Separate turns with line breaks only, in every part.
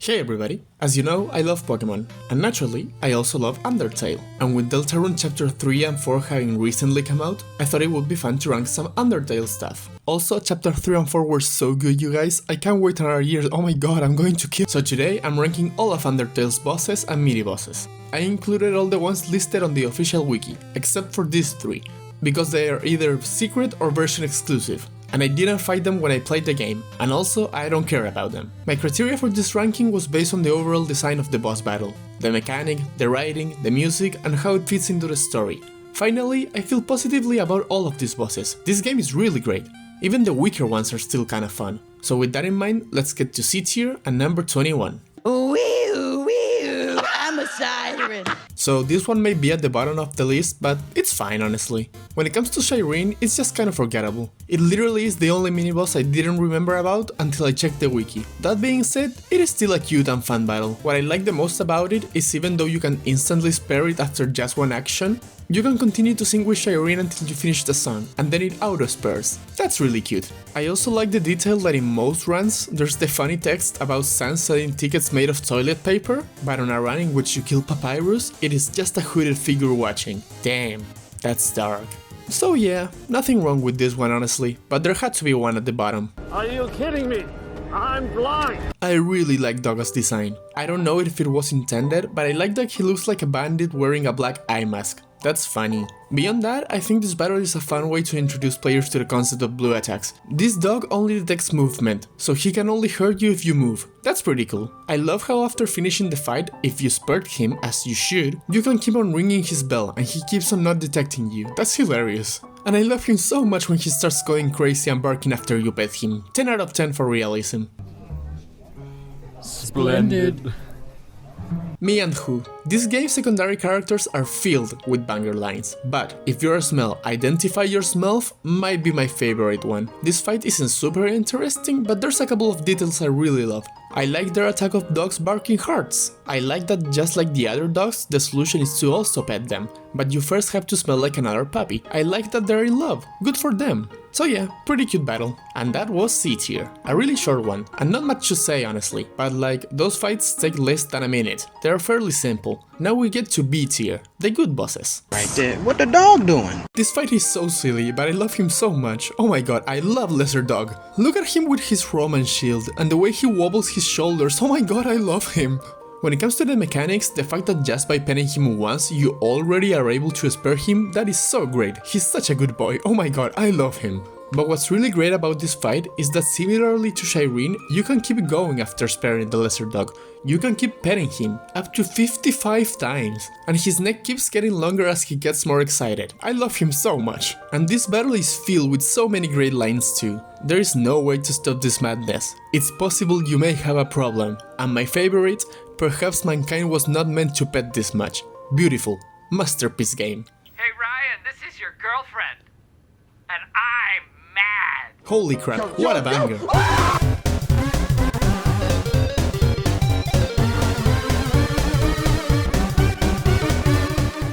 Hey everybody! As you know, I love Pokemon, and naturally, I also love Undertale. And with Deltarune Chapter 3 and 4 having recently come out, I thought it would be fun to rank some Undertale stuff. Also, Chapter 3 and 4 were so good, you guys, I can't wait another year, oh my god, I'm going to kill. So today, I'm ranking all of Undertale's bosses and mini-bosses. I included all the ones listed on the official wiki, except for these three, because they are either secret or version exclusive. And I didn't fight them when I played the game, and also I don't care about them. My criteria for this ranking was based on the overall design of the boss battle, the mechanic, the writing, the music, and how it fits into the story. Finally, I feel positively about all of these bosses. This game is really great. Even the weaker ones are still kinda fun. So with that in mind, let's get to C tier and number 21.
I'm a Shyren.
So this one may be at the bottom of the list, but it's fine honestly. When it comes to Shyren, it's just kinda forgettable. It literally is the only mini-boss I didn't remember about until I checked the wiki. That being said, it is still a cute and fun battle. What I like the most about it is even though you can instantly spare it after just one action, you can continue to sing with Shyren until you finish the song, and then it auto-spares. That's really cute. I also like the detail that in most runs, there's the funny text about Sans selling tickets made of toilet paper, but on a run in which you kill Papyrus, it is just a hooded figure watching. Damn, that's dark. So yeah, nothing wrong with this one honestly, but there had to be one at the bottom.
Are you kidding me? I'm blind!
I really like Doggo's design. I don't know if it was intended, but I like that he looks like a bandit wearing a black eye mask. That's funny. Beyond that, I think this battle is a fun way to introduce players to the concept of blue attacks. This dog only detects movement, so he can only hurt you if you move. That's pretty cool. I love how after finishing the fight, if you spared him, as you should, you can keep on ringing his bell and he keeps on not detecting you. That's hilarious. And I love him so much when he starts going crazy and barking after you pet him. 10 out of 10 for realism.
Splendid.
Me and Who. This game's secondary characters are filled with banger lines, but if you're a smell, identify your smell might be my favorite one. This fight isn't super interesting, but there's a couple of details I really love. I like their attack of dogs barking hearts. I like that just like the other dogs, the solution is to also pet them, but you first have to smell like another puppy. I like that they're in love, good for them. So yeah, pretty cute battle. And that was C tier, a really short one, and not much to say honestly, but like, those fights take less than a minute, they're fairly simple. Now we get to B tier, the good bosses.
Right there, what the dog doing?
This fight is so silly, but I love him so much. Oh my god, I love Lesser Dog. Look at him with his Roman shield, and the way he wobbles his shoulders, oh my god, I love him. When it comes to the mechanics, the fact that just by petting him once, you already are able to spare him, that is so great. He's such a good boy, oh my god, I love him. But what's really great about this fight is that similarly to Shyren, you can keep going after sparing the Lesser Dog. You can keep petting him, up to 55 times, and his neck keeps getting longer as he gets more excited. I love him so much. And this battle is filled with so many great lines too. There is no way to stop this madness. It's possible you may have a problem. And my favorite, perhaps mankind was not meant to pet this much. Beautiful. Masterpiece game.
Hey Ryan, this is your girlfriend. And I'm mad.
Holy crap, what a banger.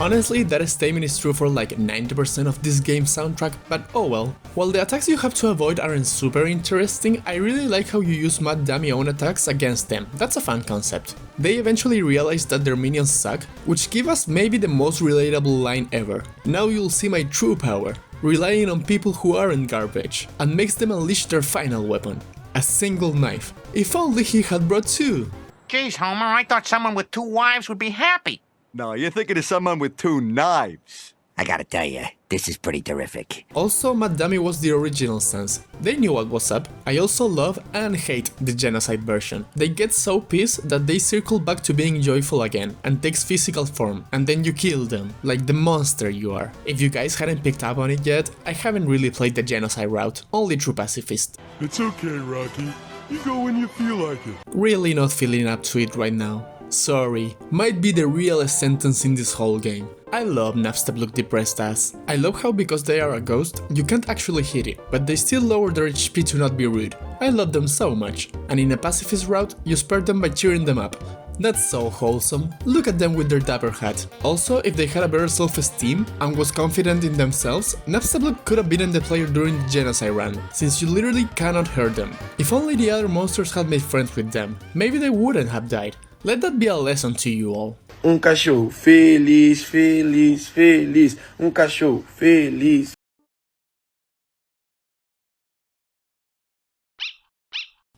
Honestly, that statement is true for like 90% of this game's soundtrack, but oh well. While the attacks you have to avoid aren't super interesting, I really like how you use Mettaton attacks against them. That's a fun concept. They eventually realize that their minions suck, which give us maybe the most relatable line ever. Now you'll see my true power, relying on people who aren't garbage, and makes them unleash their final weapon, a single knife. If only he had brought two.
Geez, Homer, I thought someone with two wives would be happy.
No, you're thinking of someone with two knives.
I gotta tell you, this is pretty terrific.
Also, Dogamy was the original Sans. They knew what was up. I also love and hate the genocide version. They get so pissed that they circle back to being joyful again and takes physical form, and then you kill them, like the monster you are. If you guys hadn't picked up on it yet, I haven't really played the genocide route, only through pacifist.
It's okay, Rocky. You go when you feel like it.
Really not feeling up to it right now. Sorry, might be the realest sentence in this whole game. I love Napstablook depressed ass. I love how because they are a ghost, you can't actually hit it, but they still lower their HP to not be rude. I love them so much. And in a pacifist route, you spare them by cheering them up. That's so wholesome. Look at them with their dapper hat. Also, if they had a better self-esteem and was confident in themselves, Napstablook could have beaten the player during the genocide run, since you literally cannot hurt them. If only the other monsters had made friends with them, maybe they wouldn't have died. Let that be a lesson to you all.
Cachorro feliz, feliz, feliz. Cachorro feliz.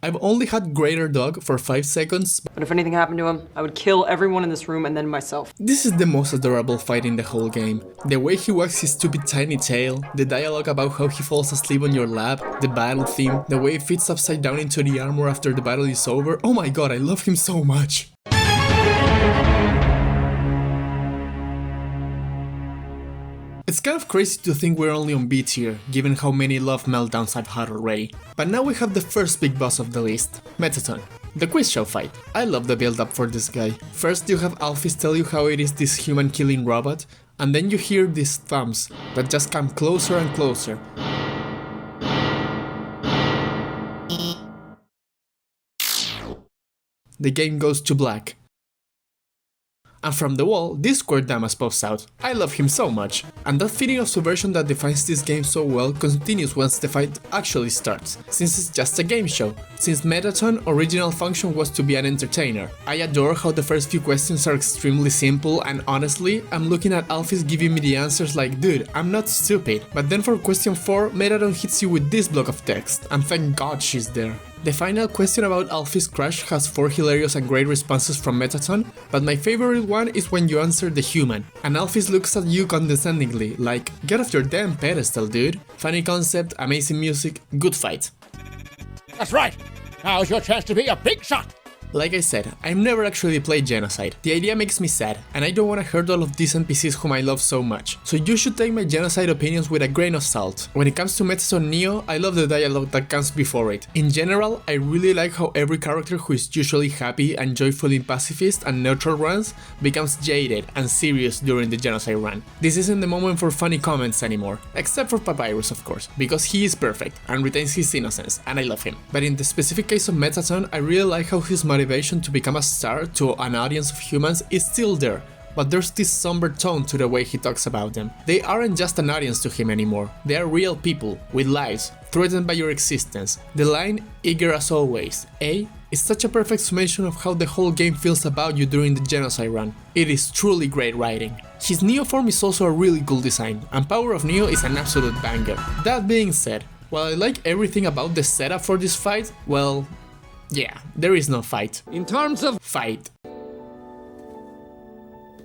I've only had Greater Dog for 5 seconds,
But if anything happened to him, I would kill everyone in this room and then myself.
this is the most adorable fight in the whole game. The way he wags his stupid tiny tail, the dialogue about how he falls asleep on your lap, the battle theme, the way he fits upside down into the armor after the battle is over. Oh my god, I love him so much. It's kind of crazy to think we're only on B tier, given how many love meltdowns I've had already. But now we have the first big boss of the list, Mettaton. The quiz show fight. I love the build up for this guy. First you have Alphys tell you how it is this human killing robot, and then you hear these thumbs that just come closer and closer. The game goes to black. And from the wall, this square Damas pops out. I love him so much. And that feeling of subversion that defines this game so well continues once the fight actually starts, since it's just a game show. Since Mettaton's original function was to be an entertainer. I adore how the first few questions are extremely simple, and honestly, I'm looking at Alphys giving me the answers like, dude, I'm not stupid. But then for question 4, Mettaton hits you with this block of text, and thank god she's there. The final question about Alphys' crush has 4 hilarious and great responses from Mettaton, but my favorite one is when you answer the human, and Alphys looks at you condescendingly, like, get off your damn pedestal, dude. Funny concept, amazing music, good fight.
That's right. Now's your chance to be a big shot.
Like I said, I've never actually played Genocide. The idea makes me sad, and I don't want to hurt all of these NPCs whom I love so much, so you should take my Genocide opinions with a grain of salt. When it comes to Mettaton NEO, I love the dialogue that comes before it. In general, I really like how every character who is usually happy and joyful in pacifist and neutral runs becomes jaded and serious during the Genocide run. This isn't the moment for funny comments anymore, except for Papyrus of course, because he is perfect and retains his innocence, and I love him. But in the specific case of Mettaton, I really like how his motivation to become a star to an audience of humans is still there, but there's this somber tone to the way he talks about them. They aren't just an audience to him anymore, they are real people, with lives, threatened by your existence. The line, eager as always, is such a perfect summation of how the whole game feels about you during the Genocide run. It is truly great writing. His Neo form is also a really cool design, and Power of Neo is an absolute banger. That being said, while I like everything about the setup for this fight, well, yeah, there is no fight.
In terms of
Fight.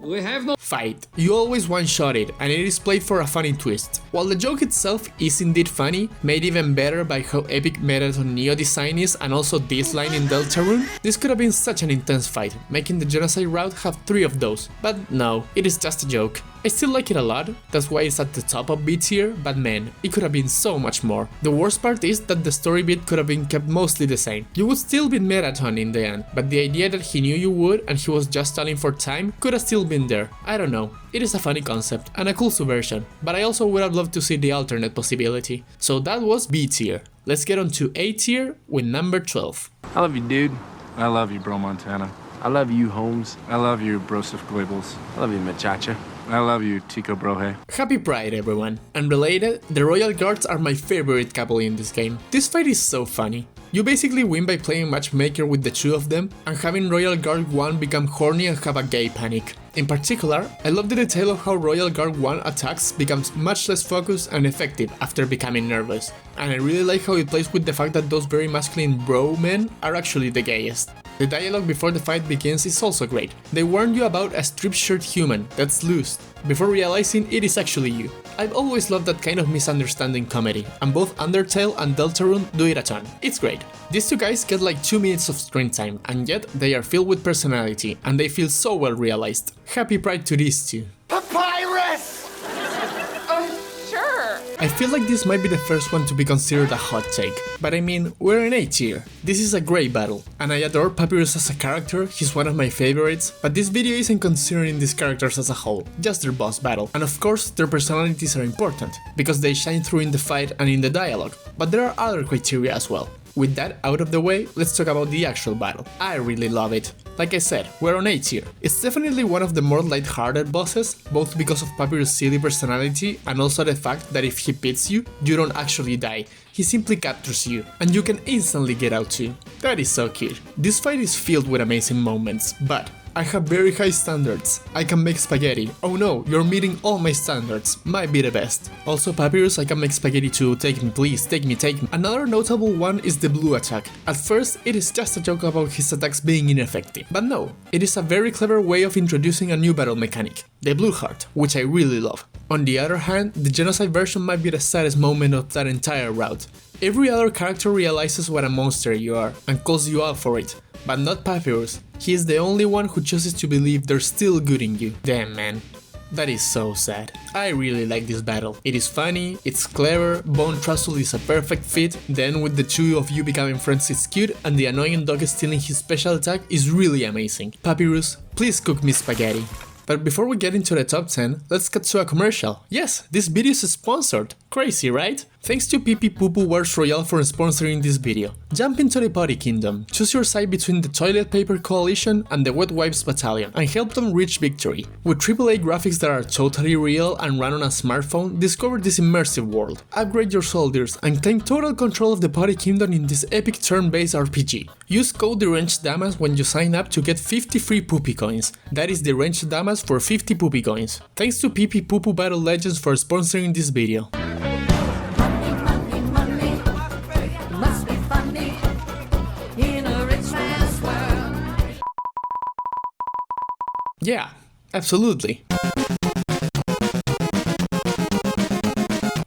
we have no
Fight. You always one-shot it, and it is played for a funny twist. While the joke itself is indeed funny, made even better by how epic Mettaton NEO design is and also this line in Deltarune, this could have been such an intense fight, making the Genocide route have 3 of those. But no, it is just a joke. I still like it a lot, that's why it's at the top of B tier, but man, it could have been so much more. The worst part is that the story beat could have been kept mostly the same. You would still beat Mettaton in the end, but the idea that he knew you would and he was just stalling for time could have still been there. I don't know, it is a funny concept and a cool subversion, but I also would have loved to see the alternate possibility. So that was B tier. Let's get on to A tier with number 12.
I love you, dude. I love you, Bro Montana. I love you, Holmes. I love you, Broseph Glibbles. I love you, Machacha. I love you, Tico Broje.
Happy Pride everyone. Unrelated, the Royal Guards are my favorite couple in this game. This fight is so funny. You basically win by playing matchmaker with the 2 of them and having Royal Guard 1 become horny and have a gay panic. In particular, I love the detail of how Royal Guard 1 attacks becomes much less focused and effective after becoming nervous. And I really like how it plays with the fact that those very masculine bro men are actually the gayest. The dialogue before the fight begins is also great. They warn you about a strip-shirt human that's loose, before realizing it is actually you. I've always loved that kind of misunderstanding comedy, and both Undertale and Deltarune do it a ton. It's great. These 2 guys get like 2 minutes of screen time, and yet they are filled with personality, and they feel so well realized. Happy Pride to these 2.
Papyrus!
Sure.
I feel like this might be the first one to be considered a hot take, but I mean, we're in A tier. This is a great battle, and I adore Papyrus as a character, he's one of my favorites, but this video isn't considering these characters as a whole, just their boss battle. And of course, their personalities are important, because they shine through in the fight and in the dialogue, but there are other criteria as well. With that out of the way, let's talk about the actual battle. I really love it. Like I said, we're on A tier. It's definitely one of the more light-hearted bosses, both because of Papyrus' silly personality and also the fact that if he beats you, you don't actually die. He simply captures you, and you can instantly get out too. That is so cute. This fight is filled with amazing moments, but I have very high standards. I can make spaghetti. Oh no, you're meeting all my standards. Might be the best. Also Papyrus, I can make spaghetti too. Take me please, take me, take me. Another notable one is the blue attack. At first, it is just a joke about his attacks being ineffective. But no, it is a very clever way of introducing a new battle mechanic, the blue heart, which I really love. On the other hand, the genocide version might be the saddest moment of that entire route. Every other character realizes what a monster you are and calls you out for it, but not Papyrus. He is the only one who chooses to believe there's still good in you. Damn man, that is so sad. I really like this battle. It is funny, it's clever, Bone Trussell is a perfect fit, then with the two of you becoming friends it's cute, and the annoying dog stealing his special attack is really amazing. Papyrus, please cook me spaghetti. But before we get into the top 10, let's cut to a commercial. Yes, this video is sponsored. Crazy, right? Thanks to PP Poo Poo Wars Royale for sponsoring this video. Jump into the potty kingdom, choose your side between the Toilet Paper Coalition and the Wet Wipes Battalion, and help them reach victory. With AAA graphics that are totally real and run on a smartphone, discover this immersive world. Upgrade your soldiers and claim total control of the potty kingdom in this epic turn-based RPG. Use code DERANGEDDAMAS when you sign up to get 50 free poopy coins. That is Deranged Damas for 50 poopy coins. Thanks to PP Poo Poo Battle Legends for sponsoring this video. Yeah, absolutely.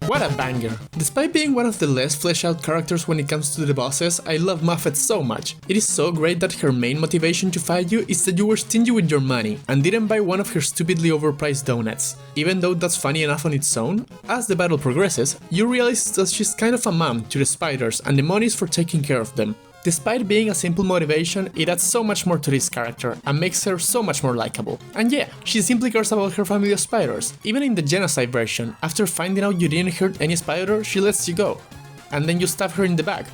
What a banger! Despite being one of the less fleshed out characters when it comes to the bosses, I love Muffet so much. It is so great that her main motivation to fight you is that you were stingy with your money and didn't buy one of her stupidly overpriced donuts. Even though that's funny enough on its own, as the battle progresses, you realize that she's kind of a mom to the spiders and the money is for taking care of them. Despite being a simple motivation, it adds so much more to this character and makes her so much more likable. And yeah, she simply cares about her family of spiders. Even in the genocide version, after finding out you didn't hurt any spider, she lets you go. And then you stab her in the back.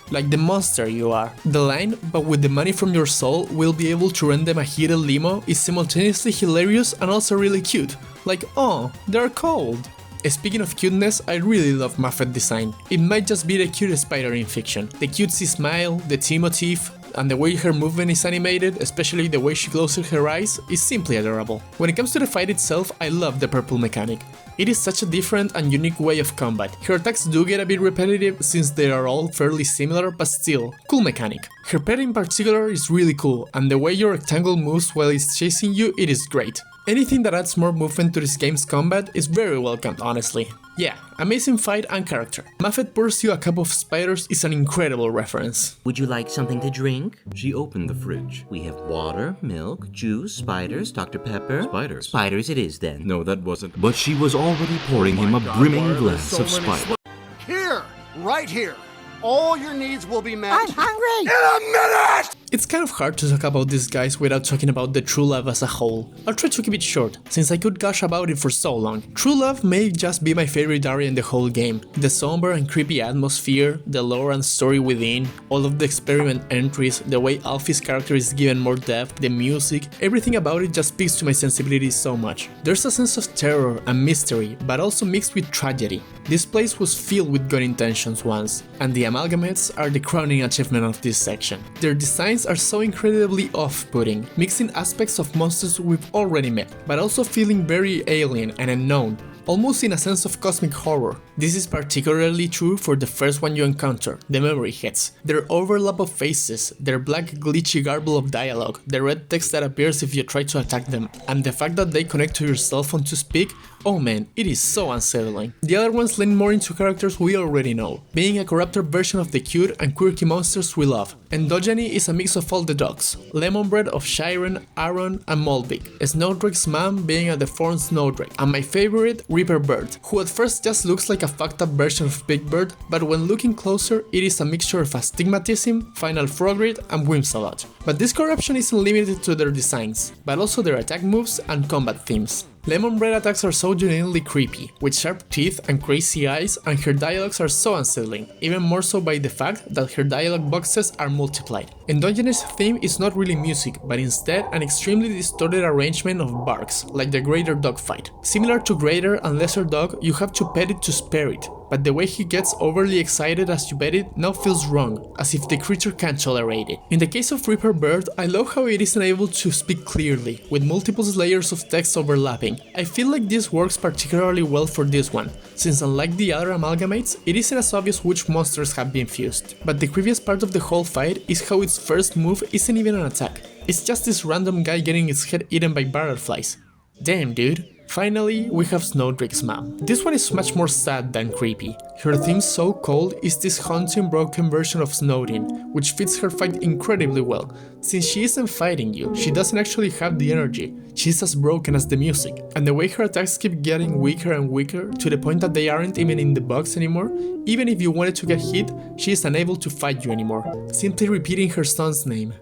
Like the monster you are. The line, "but with the money from your soul, we'll be able to rent them a heated limo," is simultaneously hilarious and also really cute. Like, oh, they're cold. Speaking of cuteness, I really love Muffet design. It might just be the cutest spider in fiction. The cutesy smile, the tea motif, and the way her movement is animated, especially the way she closes her eyes, is simply adorable. When it comes to the fight itself, I love the purple mechanic. It is such a different and unique way of combat. Her attacks do get a bit repetitive since they are all fairly similar, but still, cool mechanic. Her pet in particular is really cool, and the way your rectangle moves while it's chasing you, it is great. Anything that adds more movement to this game's combat is very welcomed, honestly. Yeah, amazing fight and character. Muffet pours you a cup of spiders is an incredible reference.
Would you like something to drink? She opened the fridge. We have water, milk, juice, spiders, Dr. Pepper. Spiders? Spiders it is then.
No, that wasn't. But she was already pouring him a brimming glass of spiders.
Here, right here. All your needs will be met.
I'm hungry!
In a minute!
It's kind of hard to talk about these guys without talking about the True Love as a whole. I'll try to keep it short, since I could gush about it for so long. True Love may just be my favorite area in the whole game. The somber and creepy atmosphere, the lore and story within, all of the experiment entries, the way Alfie's character is given more depth, the music, everything about it just speaks to my sensibilities so much. There's a sense of terror and mystery, but also mixed with tragedy. This place was filled with good intentions once, and the amalgamates are the crowning achievement of this section. Their designs are so incredibly off-putting, mixing aspects of monsters we've already met, but also feeling very alien and unknown, almost in a sense of cosmic horror. This is particularly true for the first one you encounter, the memory heads. Their overlap of faces, their black glitchy garble of dialogue, the red text that appears if you try to attack them, and the fact that they connect to your cell phone to speak, oh man, it is so unsettling. The other ones lean more into characters we already know, being a corrupted version of the cute and quirky monsters we love. And Dogany is a mix of all the dogs, Lemonbread of Shyren, Aaron, and Molvik, Snowdrake's mom being a deformed Snowdrake, and my favorite, Reaper Bird, who at first just looks like a fucked up version of Big Bird, but when looking closer, it is a mixture of astigmatism, final frogrid, and Whimsalot. But this corruption isn't limited to their designs, but also their attack moves and combat themes. Lemon Bread attacks are so genuinely creepy, with sharp teeth and crazy eyes, and her dialogues are so unsettling, even more so by the fact that her dialogue boxes are multiplied. Endogenous theme is not really music, but instead an extremely distorted arrangement of barks, like the greater dog fight. Similar to greater and lesser dog, you have to pet it to spare it, but the way he gets overly excited as you pet it now feels wrong, as if the creature can't tolerate it. In the case of Reaper Bird, I love how it isn't able to speak clearly, with multiple layers of text overlapping. I feel like this works particularly well for this one, since unlike the other amalgamates, it isn't as obvious which monsters have been fused. But the creepiest part of the whole fight is how its first move isn't even an attack. It's just this random guy getting his head eaten by butterflies. Damn, dude. Finally, we have Snowdrake's mom. This one is much more sad than creepy. Her theme, So Cold, is this haunting broken version of Snowdin, which fits her fight incredibly well. Since she isn't fighting you, she doesn't actually have the energy, she's as broken as the music. And the way her attacks keep getting weaker and weaker, to the point that they aren't even in the box anymore, even if you wanted to get hit, she is unable to fight you anymore, simply repeating her son's name.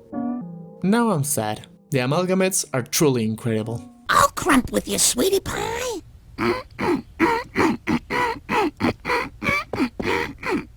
Now I'm sad. The amalgamates are truly incredible.
I'll crump with you, sweetie pie.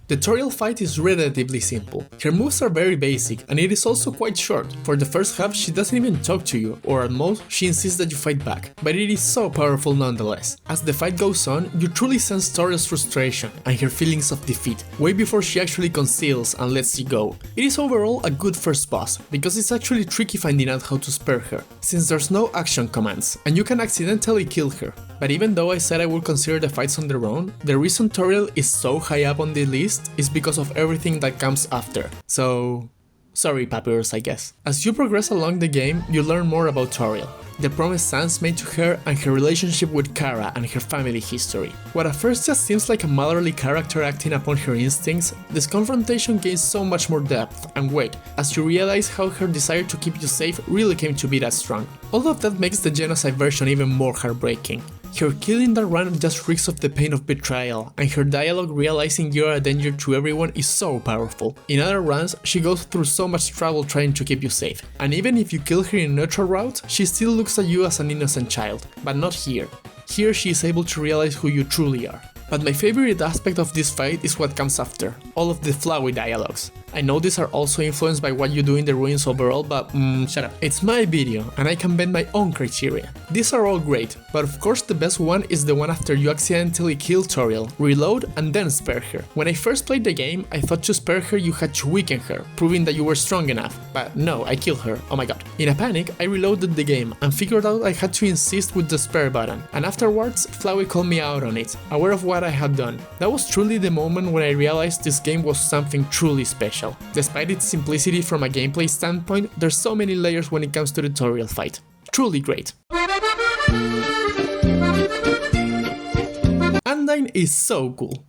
The Toriel fight is relatively simple. Her moves are very basic, and it is also quite short. For the first half, she doesn't even talk to you, or at most, she insists that you fight back. But it is so powerful nonetheless. As the fight goes on, you truly sense Toriel's frustration and her feelings of defeat, way before she actually conceals and lets you go. It is overall a good first boss, because it's actually tricky finding out how to spare her, since there's no action commands, and you can accidentally kill her. But even though I said I would consider the fights on their own, the reason Toriel is so high up on the list is because of everything that comes after. So... sorry, Papyrus, I guess. As you progress along the game, you learn more about Toriel, the promised sons made to her, and her relationship with Kara and her family history. What at first just seems like a motherly character acting upon her instincts, this confrontation gains so much more depth and weight as you realize how her desire to keep you safe really came to be that strong. All of that makes the genocide version even more heartbreaking. Her kill in that run just reeks of the pain of betrayal, and her dialogue realizing you're a danger to everyone is so powerful. In other runs, she goes through so much trouble trying to keep you safe, and even if you kill her in a neutral route, she still looks at you as an innocent child, but not here. Here she is able to realize who you truly are. But my favorite aspect of this fight is what comes after, all of the Flowey dialogues. I know these are also influenced by what you do in the ruins overall, but shut up. It's my video, and I can bend my own criteria. These are all great, but of course the best one is the one after you accidentally kill Toriel, reload, and then spare her. When I first played the game, I thought to spare her you had to weaken her, proving that you were strong enough, but no, I killed her, oh my god. In a panic, I reloaded the game, and figured out I had to insist with the spare button, and afterwards, Flowey called me out on it, aware of what I had done. That was truly the moment when I realized this game was something truly special. Despite its simplicity from a gameplay standpoint, there's so many layers when it comes to the Toriel fight. Truly great. Undyne is so cool.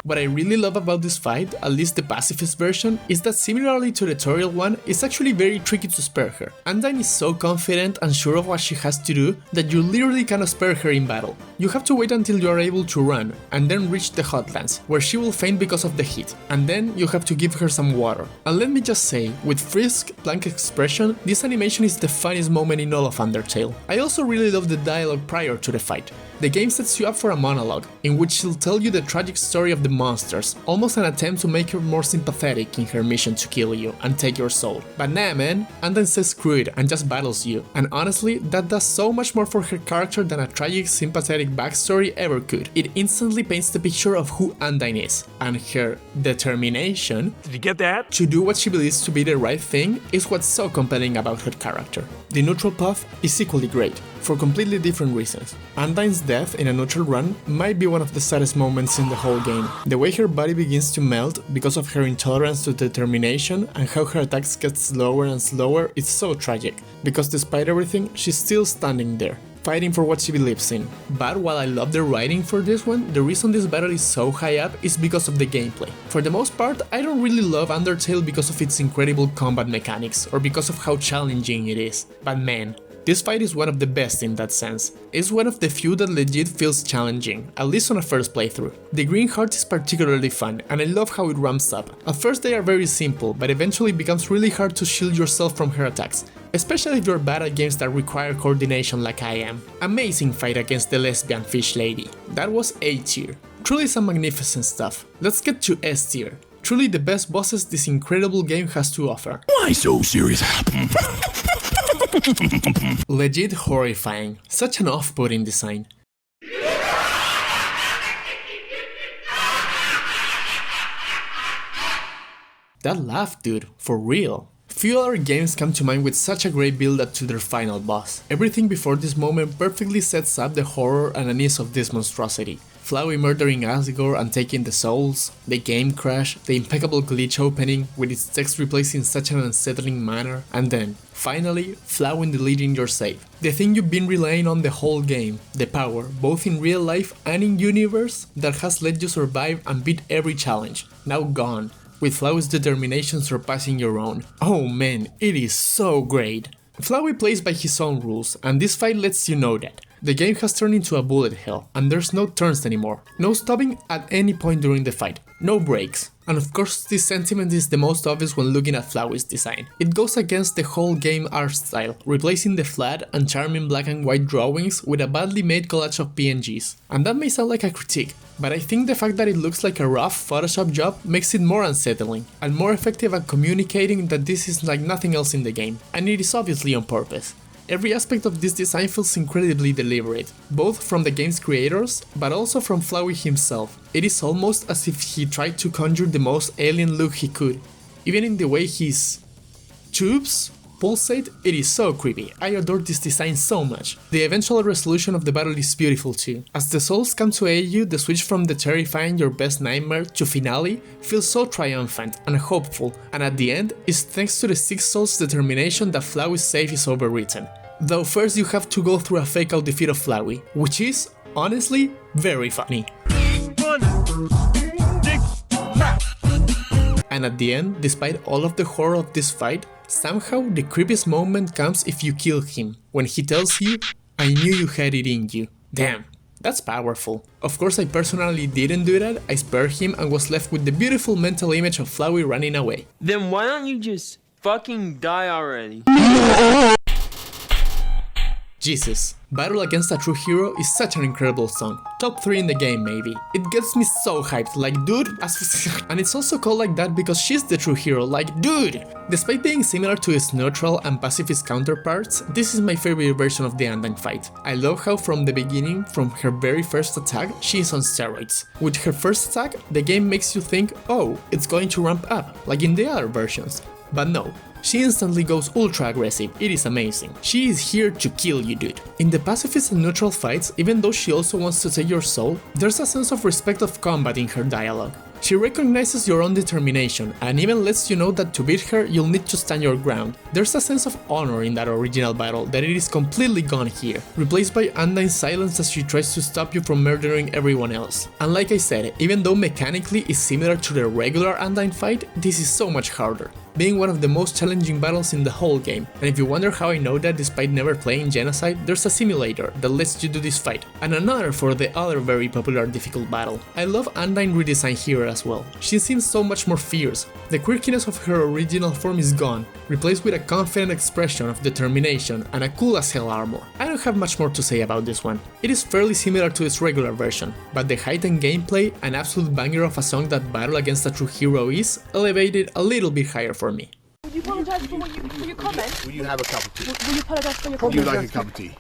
What I really love about this fight, at least the pacifist version, is that similarly to the Toriel one, it's actually very tricky to spare her. Undyne is so confident and sure of what she has to do that you literally cannot spare her in battle. You have to wait until you are able to run, and then reach the hotlands, where she will faint because of the heat, and then you have to give her some water. And let me just say, with Frisk's blank expression, this animation is the funniest moment in all of Undertale. I also really love the dialogue prior to the fight. The game sets you up for a monologue, in which she'll tell you the tragic story of the monsters, almost an attempt to make her more sympathetic in her mission to kill you and take your soul. But nah man, Undyne says screw it and just battles you, and honestly, that does so much more for her character than a tragic sympathetic backstory ever could. It instantly paints the picture of who Undyne is, and her determination
Did you get that?
to do what she believes to be the right thing is what's so compelling about her character. The neutral path is equally great, for completely different reasons. Undyne's death in a neutral run might be one of the saddest moments in the whole game. The way her body begins to melt because of her intolerance to determination and how her attacks get slower and slower is so tragic, because despite everything, she's still standing there, fighting for what she believes in. But while I love the writing for this one, the reason this battle is so high up is because of the gameplay. For the most part, I don't really love Undertale because of its incredible combat mechanics, or because of how challenging it is, but man, this fight is one of the best in that sense. It's one of the few that legit feels challenging, at least on a first playthrough. The green heart is particularly fun, and I love how it ramps up. At first they are very simple, but eventually it becomes really hard to shield yourself from her attacks, especially if you're bad at games that require coordination like I am. Amazing fight against the lesbian fish lady. That was A tier. Truly some magnificent stuff. Let's get to S tier. Truly the best bosses this incredible game has to offer.
Why so serious?
Legit horrifying. Such an off-putting design. That laugh, dude, for real. Few other games come to mind with such a great build-up to their final boss. Everything before this moment perfectly sets up the horror and unease of this monstrosity. Flowey murdering Asgore and taking the souls, the game crash, the impeccable glitch opening with its text replaced in such an unsettling manner, and then, finally, Flowey deleting your save. The thing you've been relying on the whole game, the power, both in real life and in universe, that has let you survive and beat every challenge, now gone, with Flowey's determination surpassing your own. Oh man, it is so great. Flowey plays by his own rules, and this fight lets you know that. The game has turned into a bullet hell, and there's no turns anymore. No stopping at any point during the fight. No breaks. And of course this sentiment is the most obvious when looking at Flowey's design. It goes against the whole game art style, replacing the flat and charming black and white drawings with a badly made collage of PNGs. And that may sound like a critique, but I think the fact that it looks like a rough Photoshop job makes it more unsettling, and more effective at communicating that this is like nothing else in the game, and it is obviously on purpose. Every aspect of this design feels incredibly deliberate, both from the game's creators, but also from Flowey himself. It is almost as if he tried to conjure the most alien look he could. Even in the way his tubes pulsate, it is so creepy. I adore this design so much. The eventual resolution of the battle is beautiful too. As the souls come to aid you, the switch from the terrifying your best nightmare to finale feels so triumphant and hopeful, and at the end is thanks to the 6 souls' determination that Flowey's save is overwritten. Though first you have to go through a fake out defeat of Flowey, which is, honestly, very funny. And at the end, despite all of the horror of this fight, somehow the creepiest moment comes if you kill him, when he tells you, "I knew you had it in you." Damn, that's powerful. Of course I personally didn't do that, I spared him and was left with the beautiful mental image of Flowey running away.
Then why don't you just fucking die already?
Jesus, Battle Against a True Hero is such an incredible song. Top 3 in the game maybe. It gets me so hyped, like dude, and it's also called like that because she's the true hero, like dude! Despite being similar to its neutral and pacifist counterparts, this is my favorite version of the Undyne fight. I love how from the beginning, from her very first attack, she is on steroids. With her first attack, the game makes you think, oh, it's going to ramp up, like in the other versions. But no. She instantly goes ultra aggressive, it is amazing. She is here to kill you, dude. In the pacifist and neutral fights, even though she also wants to take your soul, there's a sense of respect of combat in her dialogue. She recognizes your own determination, and even lets you know that to beat her, you'll need to stand your ground. There's a sense of honor in that original battle that it is completely gone here, replaced by Undyne's silence as she tries to stop you from murdering everyone else. And like I said, even though mechanically it's similar to the regular Undyne fight, this is so much harder, being one of the most challenging battles in the whole game. And if you wonder how I know that despite never playing Genocide, there's a simulator that lets you do this fight, and another for the other very popular difficult battle. I love Undyne redesign here as well. She seems so much more fierce. The quirkiness of her original form is gone, replaced with a confident expression of determination and a cool as hell armor. I don't have much more to say about this one. It is fairly similar to its regular version, but the heightened gameplay, an absolute banger of a song that Battle Against a True Hero is, elevated a little bit higher for me.
Would you apologize for your comment?
Will you have a cup of tea?
Will you apologize for your
Would
comment?
you like a cup of tea?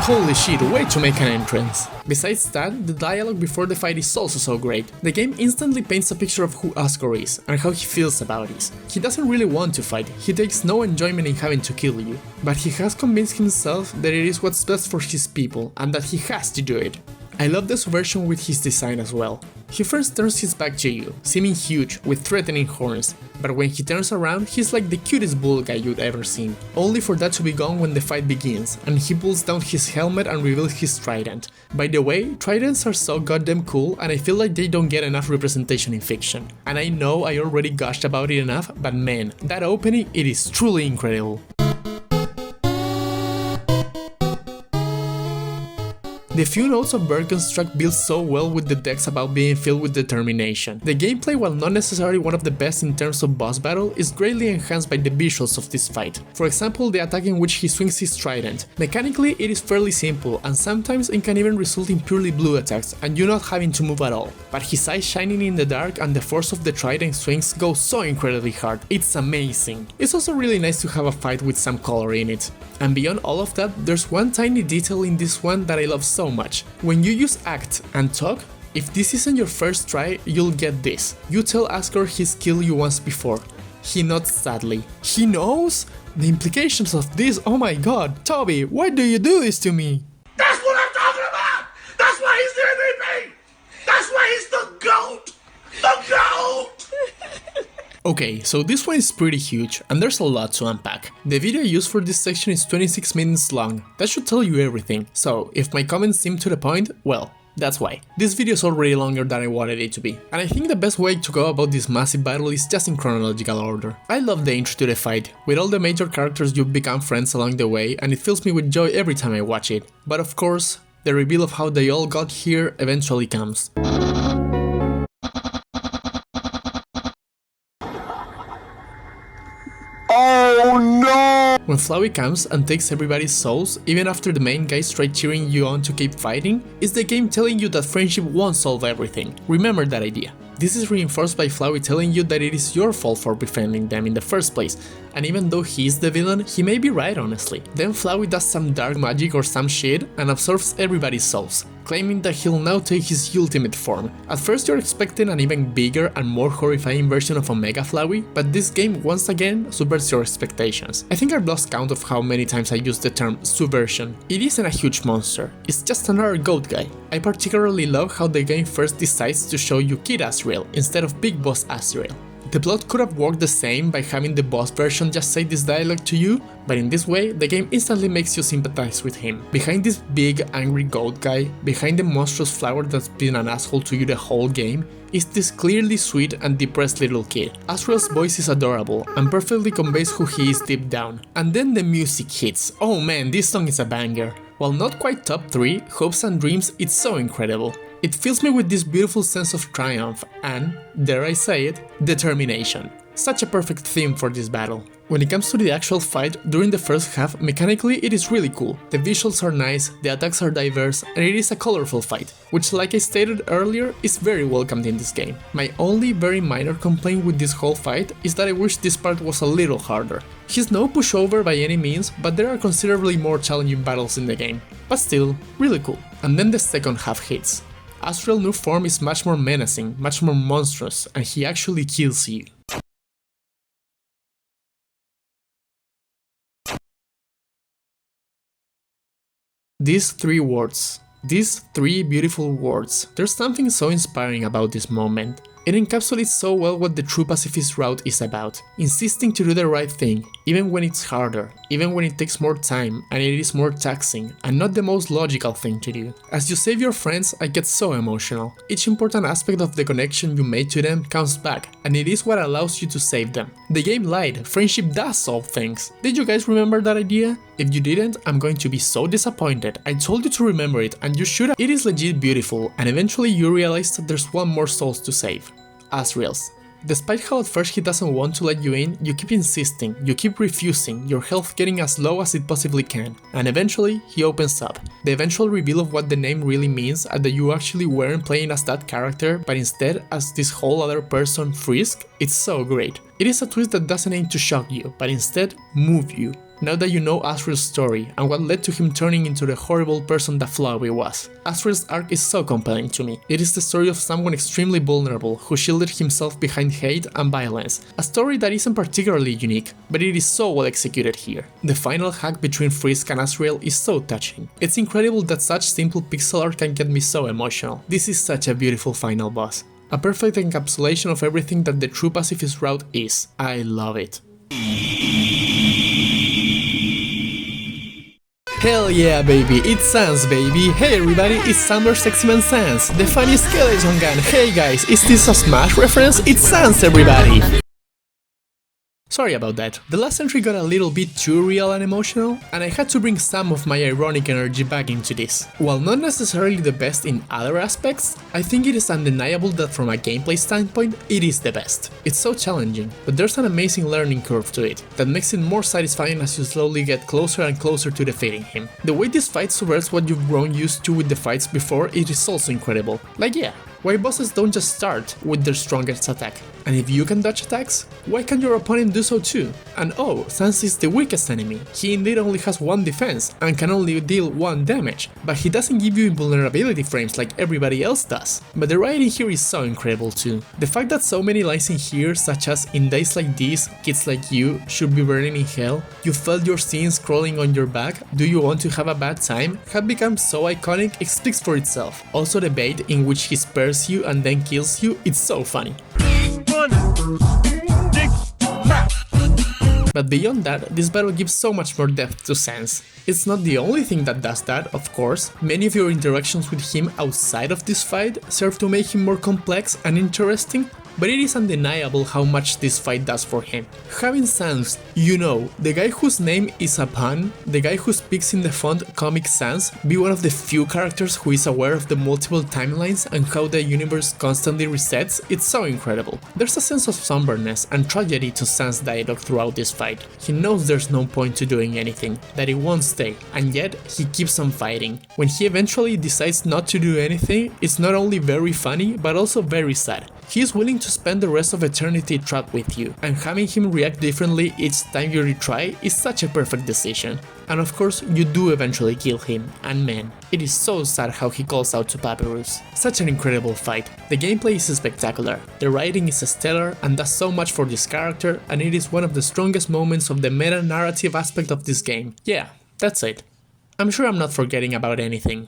Holy shit, way to make an entrance! Besides that, the dialogue before the fight is also so great. The game instantly paints a picture of who Asgore is and how he feels about it. He doesn't really want to fight, he takes no enjoyment in having to kill you, but he has convinced himself that it is what's best for his people and that he has to do it. I love this version with his design as well. He first turns his back to you, seeming huge, with threatening horns, but when he turns around, he's like the cutest bull guy you'd ever seen, only for that to be gone when the fight begins, and he pulls down his helmet and reveals his trident. By the way, tridents are so goddamn cool, and I feel like they don't get enough representation in fiction. And I know I already gushed about it enough, but man, that opening, it is truly incredible. The few notes of Bergen's track build so well with the decks about being filled with determination. The gameplay, while not necessarily one of the best in terms of boss battle, is greatly enhanced by the visuals of this fight. For example, the attack in which he swings his trident. Mechanically, it is fairly simple, and sometimes it can even result in purely blue attacks and you not having to move at all. But his eyes shining in the dark and the force of the trident swings go so incredibly hard. It's amazing. It's also really nice to have a fight with some color in it. And beyond all of that, there's one tiny detail in this one that I love so much. When you use act and talk, if this isn't your first try, you'll get this. You tell Asgore his skill you once before. He nods sadly. He knows? The implications of this, oh my god. Toby, why do you do this to me?
That's what I'm talking about! That's why he's the MVP! That's why he's the GOAT! The GOAT!
Okay, so this one is pretty huge, and there's a lot to unpack. The video I used for this section is 26 minutes long. That should tell you everything, so if my comments seem to the point, well, that's why. This video is already longer than I wanted it to be, and I think the best way to go about this massive battle is just in chronological order. I love the intro to the fight, with all the major characters you've become friends along the way, and it fills me with joy every time I watch it. But of course, the reveal of how they all got here eventually comes.
Oh no!
When Flowey comes and takes everybody's souls, even after the main guys try cheering you on to keep fighting, it's the game telling you that friendship won't solve everything. Remember that idea. This is reinforced by Flowey telling you that it is your fault for befriending them in the first place, and even though he's the villain, he may be right honestly. Then Flowey does some dark magic or some shit and absorbs everybody's souls, claiming that he'll now take his ultimate form. At first you're expecting an even bigger and more horrifying version of Omega Flowey, but this game once again subverts your expectations. I think I've lost count of how many times I use the term subversion. It isn't a huge monster, it's just another goat guy. I particularly love how the game first decides to show you Kid Asriel instead of Big Boss Asriel. The plot could have worked the same by having the boss version just say this dialogue to you, but in this way, the game instantly makes you sympathize with him. Behind this big, angry goat guy, behind the monstrous flower that's been an asshole to you the whole game, is this clearly sweet and depressed little kid. Asriel's voice is adorable and perfectly conveys who he is deep down. And then the music hits. Oh man, this song is a banger. While not quite top 3, Hopes and Dreams, it's so incredible. It fills me with this beautiful sense of triumph and, dare I say it, determination. Such a perfect theme for this battle. When it comes to the actual fight, during the first half, mechanically it is really cool. The visuals are nice, the attacks are diverse, and it is a colorful fight, which like I stated earlier, is very welcomed in this game. My only very minor complaint with this whole fight is that I wish this part was a little harder. He's no pushover by any means, but there are considerably more challenging battles in the game. But still, really cool. And then the second half hits. Asriel's new form is much more menacing, much more monstrous, and he actually kills you. These 3 words. These 3 beautiful words. There's something so inspiring about this moment. It encapsulates so well what the true pacifist route is about. Insisting to do the right thing, even when it's harder, even when it takes more time and it is more taxing, and not the most logical thing to do. As you save your friends, I get so emotional. Each important aspect of the connection you made to them comes back, and it is what allows you to save them. The game lied, friendship does solve things. Did you guys remember that idea? If you didn't, I'm going to be so disappointed. I told you to remember it, and you should have. It is legit beautiful, and eventually you realize that there's one more soul to save. Asriel's. Despite how at first he doesn't want to let you in, you keep insisting, you keep refusing, your health getting as low as it possibly can, and eventually he opens up. The eventual reveal of what the name really means and that you actually weren't playing as that character, but instead as this whole other person, Frisk, it's so great. It is a twist that doesn't aim to shock you, but instead move you. Now that you know Asriel's story and what led to him turning into the horrible person that Flowey was. Asriel's arc is so compelling to me. It is the story of someone extremely vulnerable who shielded himself behind hate and violence. A story that isn't particularly unique, but it is so well executed here. The final hack between Frisk and Asriel is so touching. It's incredible that such simple pixel art can get me so emotional. This is such a beautiful final boss. A perfect encapsulation of everything that the true pacifist route is. I love it. Hell yeah, baby, it's Sans, baby! Hey everybody, it's Summer Sexyman Sans, the funny skeleton gun! Hey guys, is this a Smash reference? It's Sans, everybody! Sorry about that. The last entry got a little bit too real and emotional, and I had to bring some of my ironic energy back into this. While not necessarily the best in other aspects, I think it is undeniable that from a gameplay standpoint, it is the best. It's so challenging, but there's an amazing learning curve to it that makes it more satisfying as you slowly get closer and closer to defeating him. The way this fight subverts what you've grown used to with the fights before, it is also incredible. Like yeah, why bosses don't just start with their strongest attack? And if you can dodge attacks, why can't your opponent do so too? And oh, Sans is the weakest enemy. He indeed only has 1 defense and can only deal 1 damage, but he doesn't give you invulnerability frames like everybody else does. But the writing here is so incredible too. The fact that so many lines in here, such as "in days like these, kids like you should be burning in hell," "you felt your sins crawling on your back, do you want to have a bad time," have become so iconic it speaks for itself. Also the bait in which he spares you and then kills you, it's so funny. But beyond that, this battle gives so much more depth to Sans. It's not the only thing that does that, of course. Many of your interactions with him outside of this fight serve to make him more complex and interesting, but it is undeniable how much this fight does for him. Having Sans, you know, the guy whose name is a pun, the guy who speaks in the font Comic Sans, be one of the few characters who is aware of the multiple timelines and how the universe constantly resets, it's so incredible. There's a sense of somberness and tragedy to Sans' dialogue throughout this fight. He knows there's no point to doing anything, that it won't stay, and yet he keeps on fighting. When he eventually decides not to do anything, it's not only very funny, but also very sad. He is willing to spend the rest of eternity trapped with you, and having him react differently each time you retry is such a perfect decision. And of course, you do eventually kill him, and man, it is so sad how he calls out to Papyrus. Such an incredible fight. The gameplay is spectacular, the writing is stellar and does so much for this character, and it is one of the strongest moments of the meta-narrative aspect of this game. Yeah, that's it. I'm sure I'm not forgetting about anything.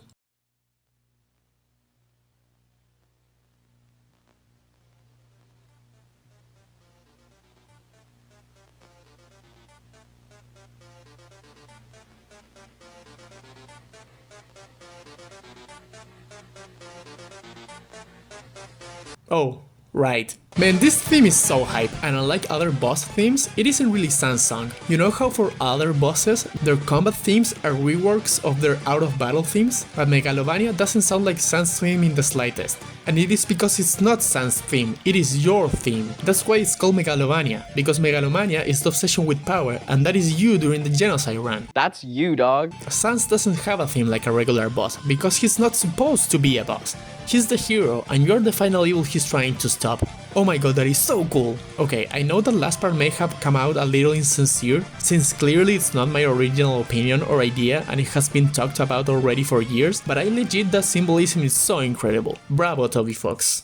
Oh, right. Man, this theme is so hype, and unlike other boss themes, it isn't really Sans' song. You know how for other bosses, their combat themes are reworks of their out-of-battle themes? But Megalovania doesn't sound like Sans' theme in the slightest. And it is because it's not Sans' theme, it is your theme. That's why it's called Megalovania, because Megalomania is the obsession with power, and that is you during the genocide run.
That's you, dog.
Sans doesn't have a theme like a regular boss, because he's not supposed to be a boss. He's the hero, and you're the final evil he's trying to stop. Oh my god, that is so cool! Okay, I know that last part may have come out a little insincere, since clearly it's not my original opinion or idea and it has been talked about already for years, but I legit that symbolism is so incredible. Bravo, Toby Fox.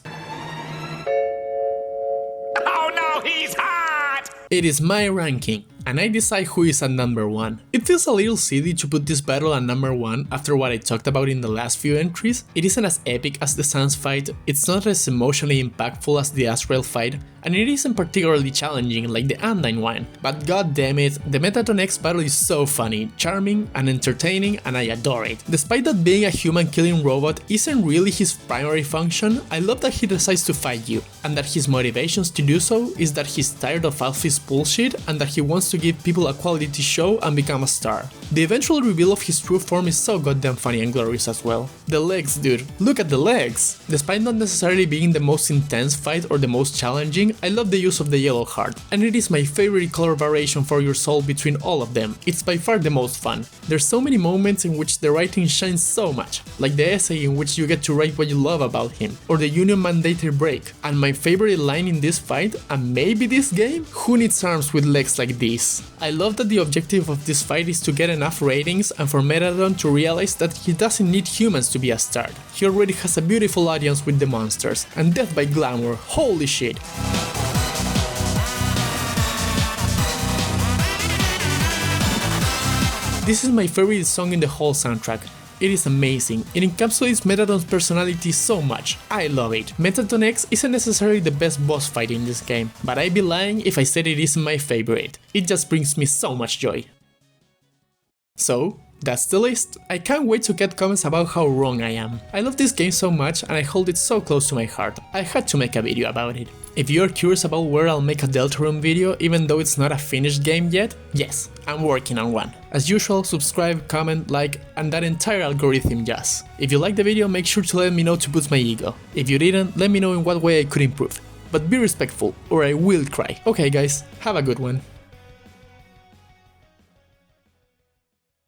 Oh no, he's hot!
It is my ranking, and I decide who is at number 1. It feels a little silly to put this battle at number 1 after what I talked about in the last few entries. It isn't as epic as the Sans fight, it's not as emotionally impactful as the Asriel fight, and it isn't particularly challenging like the Undyne one. But god damn it, the Mettaton X battle is so funny, charming, and entertaining, and I adore it. Despite that being a human killing robot isn't really his primary function, I love that he decides to fight you, and that his motivations to do so is that he's tired of Alfie's bullshit and that he wants to give people a quality show and become a star. The eventual reveal of his true form is so goddamn funny and glorious as well. The legs, dude, look at the legs! Despite not necessarily being the most intense fight or the most challenging, I love the use of the yellow heart, and it is my favorite color variation for your soul between all of them. It's by far the most fun. There's so many moments in which the writing shines so much, like the essay in which you get to write what you love about him, or the union mandated break, and my favorite line in this fight, and maybe this game? Who needs arms with legs like this? I love that the objective of this fight is to get enough ratings and for Mettaton to realize that he doesn't need humans to be a star. He already has a beautiful audience with the monsters, and death by glamour, holy shit! This is my favorite song in the whole soundtrack. It is amazing, it encapsulates Mettaton's personality so much, I love it. Mettaton X isn't necessarily the best boss fight in this game, but I'd be lying if I said it isn't my favorite. It just brings me so much joy. So, That's the list. I can't wait to get comments about how wrong I am. I love this game so much and I hold it so close to my heart. I had to make a video about it. If you're curious about where I'll make a Deltarune video even though it's not a finished game yet, yes, I'm working on one. As usual, subscribe, comment, like, and that entire algorithm jazz. If you liked the video, make sure to let me know to boost my ego. If you didn't, let me know in what way I could improve. But be respectful, or I will cry. Okay guys, have a good one.